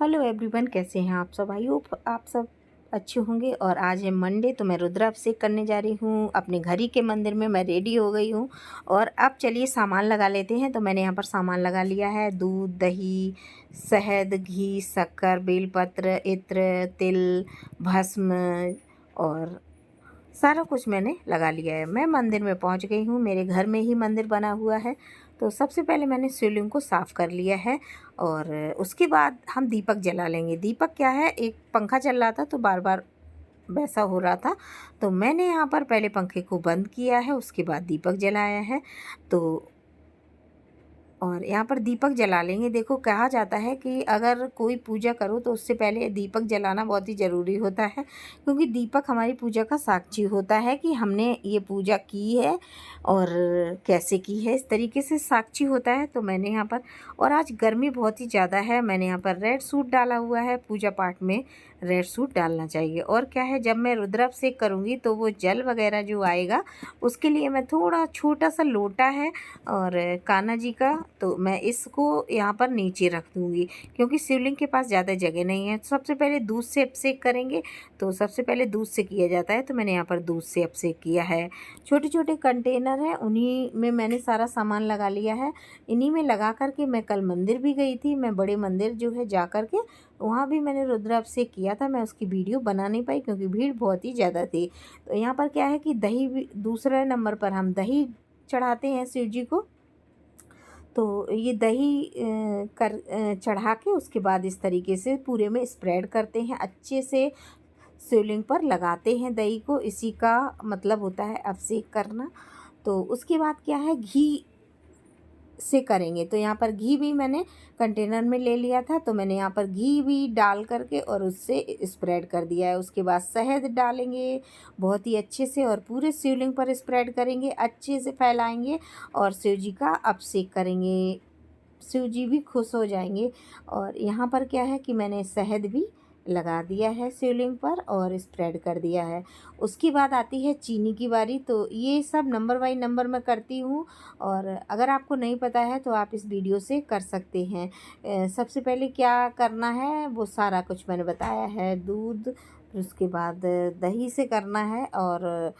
Hello everyone, कैसे हैं आप सब। आई होप आप सब अच्छे होंगे। और आज है मंडे, तो मैं रुद्राभिषेक करने जा रही हूँ अपने घर ही के मंदिर में। मैं रेडी हो गई हूँ और अब चलिए सामान लगा लेते हैं। तो मैंने यहाँ पर सामान लगा लिया है: दूध, दही, शहद, घी, शक्कर, बेलपत्र, इत्र, तिल, भस्म और सारा कुछ मैंने लगा लिया है। मैं मंदिर में पहुंच गई हूँ। मेरे घर में ही मंदिर बना हुआ है। तो सबसे पहले मैंने शिवलिंग को साफ़ कर लिया है और उसके बाद हम दीपक जला लेंगे। दीपक क्या है, एक पंखा चल रहा था तो बार बार वैसा हो रहा था, तो मैंने यहाँ पर पहले पंखे को बंद किया है, उसके बाद दीपक जलाया है। तो और यहाँ पर दीपक जला लेंगे। देखो, कहा जाता है कि अगर कोई पूजा करो तो उससे पहले दीपक जलाना बहुत ही ज़रूरी होता है, क्योंकि दीपक हमारी पूजा का साक्षी होता है कि हमने ये पूजा की है और कैसे की है, इस तरीके से साक्षी होता है। तो मैंने यहाँ पर, और आज गर्मी बहुत ही ज़्यादा है, मैंने यहाँ पर रेड सूट डाला हुआ है। पूजा पाठ में रेड सूट डालना चाहिए। और क्या है, जब मैं रुद्राभिषेक करूँगी तो वो जल वगैरह जो आएगा उसके लिए मैं थोड़ा छोटा सा लोटा है और कान्हा जी का, तो मैं इसको यहाँ पर नीचे रख दूँगी, क्योंकि शिवलिंग के पास ज़्यादा जगह नहीं है। सबसे पहले दूध से अभिषेक करेंगे, तो सबसे पहले दूध से किया जाता है, तो मैंने यहाँ पर दूध से अभिषेक किया है। छोटे छोटे कंटेनर हैं, उन्हीं में मैंने सारा सामान लगा लिया है। इन्हीं में लगा करके मैं कल मंदिर भी गई थी। मैं बड़े मंदिर जो है जा कर के वहाँ भी मैंने रुद्राभिषेक किया था। मैं उसकी वीडियो बना नहीं पाई क्योंकि भीड़ बहुत ही ज़्यादा थी। तो यहाँ पर क्या है कि दही भी, दूसरे नंबर पर हम दही चढ़ाते हैं शिव जी को। तो ये दही चढ़ा के उसके बाद इस तरीके से पूरे में स्प्रेड करते हैं, अच्छे से शिवलिंग पर लगाते हैं दही को। इसी का मतलब होता है अभिषेक करना। तो उसके बाद क्या है, घी से करेंगे। तो यहाँ पर घी भी मैंने कंटेनर में ले लिया था, तो मैंने यहाँ पर घी भी डाल करके और उससे स्प्रेड कर दिया है। उसके बाद शहद डालेंगे बहुत ही अच्छे से और पूरे शिवलिंग पर स्प्रेड करेंगे, अच्छे से फैलाएंगे और शिव जी का अभिषेक करेंगे। शिव जी भी खुश हो जाएंगे। और यहाँ पर क्या है कि मैंने शहद भी लगा दिया है शिवलिंग पर और स्प्रेड कर दिया है। उसके बाद आती है चीनी की बारी। तो ये सब नंबर बाई नंबर मैं करती हूँ, और अगर आपको नहीं पता है तो आप इस वीडियो से कर सकते हैं। सबसे पहले क्या करना है वो सारा कुछ मैंने बताया है। दूध, उसके बाद दही से करना है। और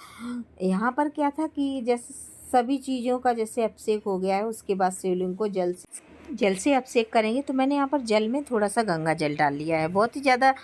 यहाँ पर क्या था कि जैसे सभी चीज़ों का जैसे अभिषेक हो गया है, उसके बाद शिवलिंग को जल से अभिषेक करेंगे। तो मैंने यहाँ पर जल में थोड़ा सा गंगा जल डाल लिया है। बहुत ही ज़्यादा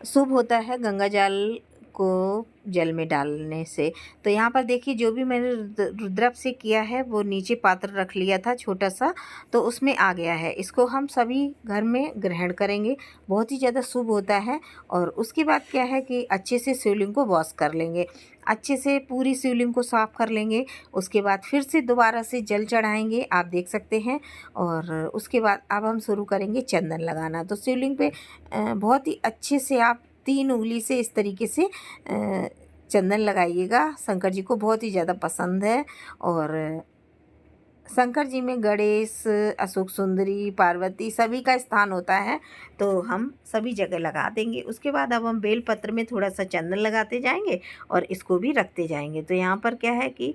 शुभ होता है गंगा जल को जल में डालने से। तो यहाँ पर देखिए, जो भी मैंने रुद्राभिषेक किया है वो नीचे पात्र रख लिया था छोटा सा, तो उसमें आ गया है। इसको हम सभी घर में ग्रहण करेंगे, बहुत ही ज़्यादा शुभ होता है। और उसके बाद क्या है कि अच्छे से शिवलिंग को वॉश कर लेंगे, अच्छे से पूरी शिवलिंग को साफ़ कर लेंगे। उसके बाद फिर से दोबारा से जल चढ़ाएंगे, आप देख सकते हैं। और उसके बाद अब हम शुरू करेंगे चंदन लगाना। तो शिवलिंग पे बहुत ही अच्छे से आप 3 उंगली से इस तरीके से चंदन लगाइएगा। शंकर जी को बहुत ही ज़्यादा पसंद है। और शंकर जी में गणेश, अशोक सुंदरी, पार्वती सभी का स्थान होता है, तो हम सभी जगह लगा देंगे। उसके बाद अब हम बेलपत्र में थोड़ा सा चंदन लगाते जाएंगे और इसको भी रखते जाएंगे। तो यहाँ पर क्या है कि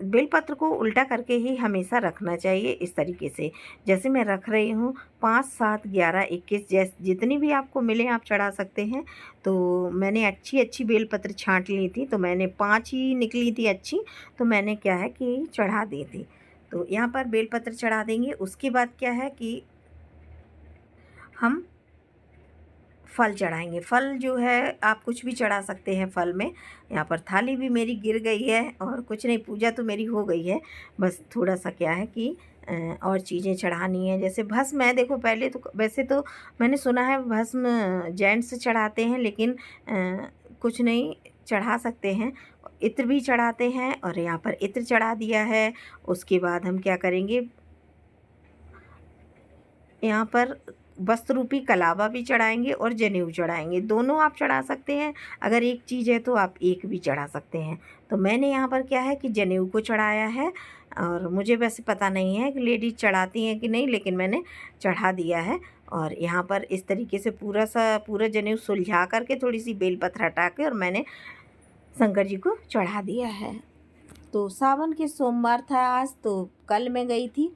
बेलपत्र को उल्टा करके ही हमेशा रखना चाहिए, इस तरीके से जैसे मैं रख रही हूँ। 5, 7, 11, 21 जितनी भी आपको मिले आप चढ़ा सकते हैं। तो मैंने अच्छी बेलपत्र छांट ली थी, तो मैंने 5 ही निकली थी अच्छी, तो मैंने क्या है कि चढ़ा दी थी। तो यहाँ पर बेलपत्र चढ़ा देंगे। उसके बाद क्या है कि हम फल चढ़ाएंगे। फल जो है आप कुछ भी चढ़ा सकते हैं फल में। यहाँ पर थाली भी मेरी गिर गई है और कुछ नहीं, पूजा तो मेरी हो गई है। बस थोड़ा सा क्या है कि और चीज़ें चढ़ानी है। जैसे भस्म है, देखो पहले तो वैसे तो मैंने सुना है भस्म जेंट्स चढ़ाते हैं, लेकिन कुछ नहीं, चढ़ा सकते हैं। इत्र भी चढ़ाते हैं और यहाँ पर इत्र चढ़ा दिया है। उसके बाद हम क्या करेंगे, यहाँ पर वस्त्र रूपी कलावा भी चढ़ाएंगे और जनेऊ चढ़ाएंगे। दोनों आप चढ़ा सकते हैं, अगर एक चीज़ है तो आप एक भी चढ़ा सकते हैं। तो मैंने यहाँ पर क्या है कि जनेऊ को चढ़ाया है। और मुझे वैसे पता नहीं है कि लेडीज़ चढ़ाती हैं कि नहीं, लेकिन मैंने चढ़ा दिया है। और यहाँ पर इस तरीके से पूरा जनेऊ सुलझा करके थोड़ी सी बेलपत्र हटा के और मैंने शंकर जी को चढ़ा दिया है। तो सावन के सोमवार था आज, तो कल मैं गई थी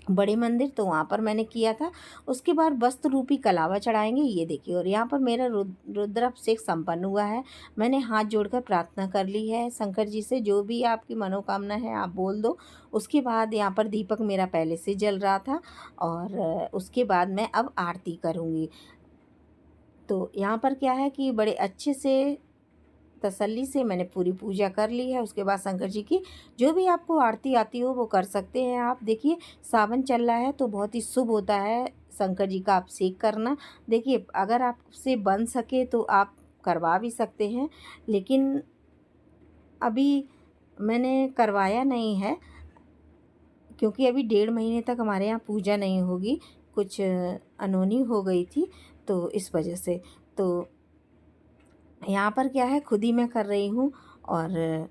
बड़े मंदिर, तो वहाँ पर मैंने किया था। उसके बाद वस्त्र रूपी कलावा चढ़ाएंगे, ये देखिए। और यहाँ पर मेरा रुद्राभिषेक संपन्न हुआ है। मैंने हाथ जोड़कर प्रार्थना कर ली है शंकर जी से, जो भी आपकी मनोकामना है आप बोल दो। उसके बाद यहाँ पर दीपक मेरा पहले से जल रहा था, और उसके बाद मैं अब आरती करूँगी। तो यहाँ पर क्या है कि बड़े अच्छे से तसल्ली से मैंने पूरी पूजा कर ली है। उसके बाद शंकर जी की जो भी आपको आरती आती हो वो कर सकते हैं आप। देखिए, सावन चल रहा है तो बहुत ही शुभ होता है शंकर जी का अभिषेक करना। देखिए, अगर आपसे बन सके तो आप करवा भी सकते हैं, लेकिन अभी मैंने करवाया नहीं है, क्योंकि अभी 1.5 महीने तक हमारे यहाँ पूजा नहीं होगी। कुछ अनहोनी हो गई थी, तो इस वजह से। तो यहाँ पर क्या है, खुद ही मैं कर रही हूँ, और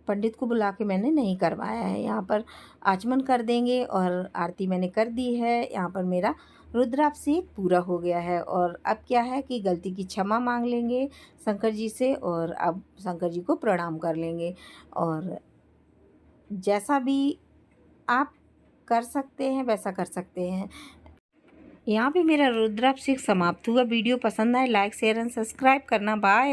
पंडित को बुला के मैंने नहीं करवाया है। यहाँ पर आचमन कर देंगे, और आरती मैंने कर दी है। यहाँ पर मेरा रुद्राभिषेक पूरा हो गया है, और अब क्या है कि गलती की क्षमा मांग लेंगे शंकर जी से, और अब शंकर जी को प्रणाम कर लेंगे। और जैसा भी आप कर सकते हैं वैसा कर सकते हैं। यहाँ पे मेरा रुद्राभिषेक समाप्त हुआ। वीडियो पसंद आए लाइक शेयर एंड सब्सक्राइब करना। बाय।